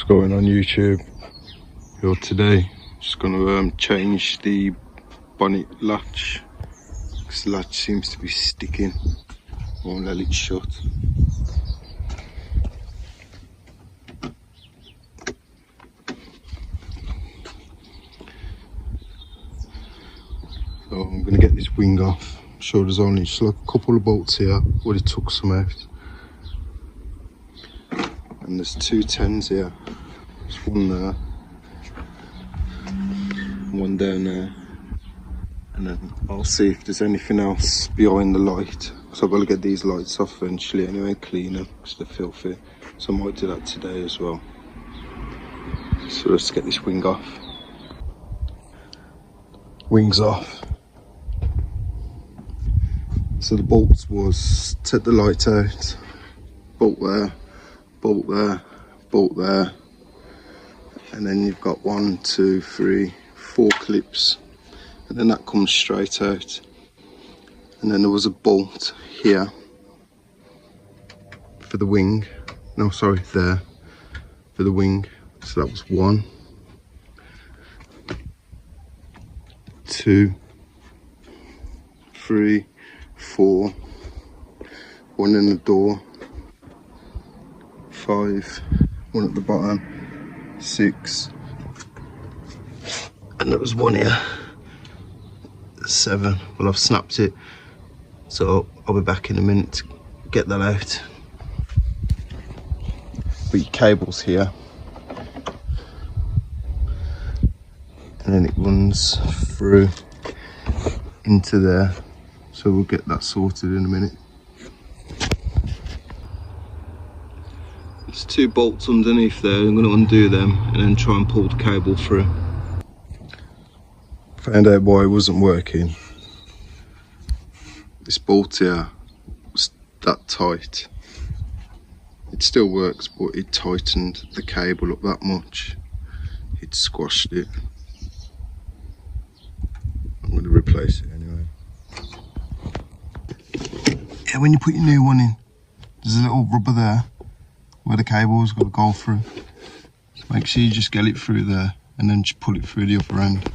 Going on YouTube. Here today, just going to change the bonnet latch because the latch seems to be sticking. Won't let it shut. So I'm going to get this wing off. I'm sure there's only just like a couple of bolts here. Already took some out. And there's two 10s here. There's one there. One down there. And then I'll see if there's anything else behind the light. So I've got to get these lights off eventually anyway, clean them because they're filthy. So I might do that today as well. So let's get this wing off. Wings off. So the bolts was take the light out, bolt there, bolt there, bolt there, and then you've got 1, 2, 3, 4 clips, and then that comes straight out. And then there was a bolt here for the wing. No, sorry, there for the wing. So that was 1, 2, 3, 4, 1 in the door, 5, 1 at the bottom, 6, and there was 1 here, 7. Well, I've snapped it, so I'll be back in a minute to get that out. But your cable's here, and then it runs through into there. So we'll get that sorted in a minute. There's 2 bolts underneath there. I'm going to undo them and then try and pull the cable through. Found out why it wasn't working. This bolt here was that tight. It still works, but it tightened the cable up that much. It squashed it. I'm going to replace it anyway. Yeah, when you put your new one in, there's a little rubber there where the cable's got to go through. So make sure you just get it through there and then just pull it through the upper end.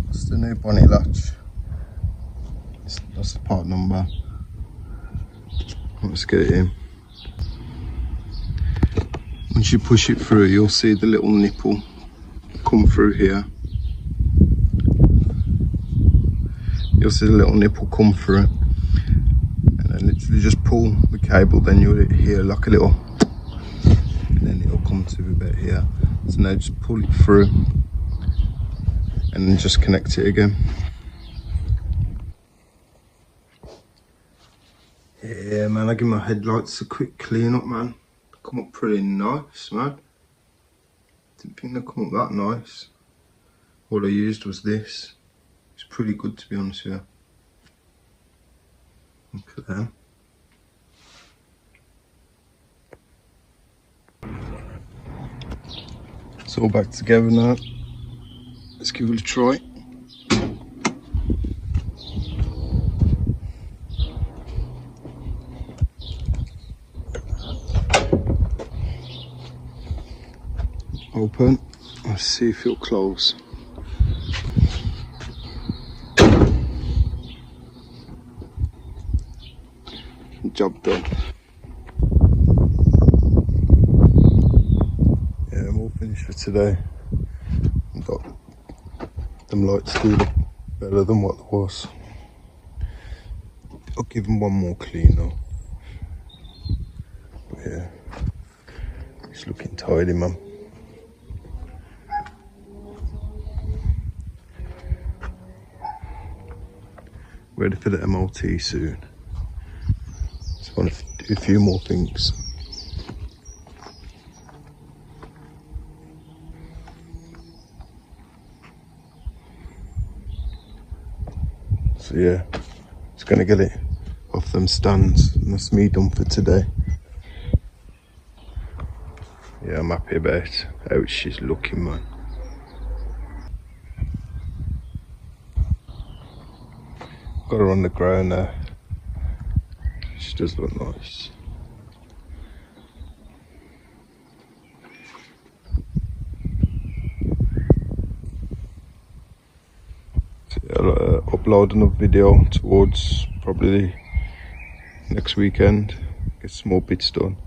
That's the new bonnet latch. That's the part number. Let's get it in. Once you push it through, you'll see the little nipple come through here. You'll see the little nipple come through, and then literally just pull the cable, then you'll hear like a little, and then it'll come to a bit here. So now just pull it through and then just connect it again. Yeah man, I give my headlights a quick clean up, man. They come up pretty nice, man. Didn't think they'd come up that nice. All I used was this. It's pretty good, to be honest with you. Look at them. It's all back together now. Let's give it a try. Open. Let's see if it'll close. Job done. Yeah, I'm all finished for today. I've got them lights do look better than what it was. I'll give them one more clean though. But yeah, it's looking tidy, man. Ready for the MOT soon. Just want to do a few more things. So yeah, just gonna get it off them stands, and that's me done for today. Yeah, I'm happy about how she's looking, man. Got her on the ground now. She does look nice. I'll upload another video towards probably next weekend, get some more bits done.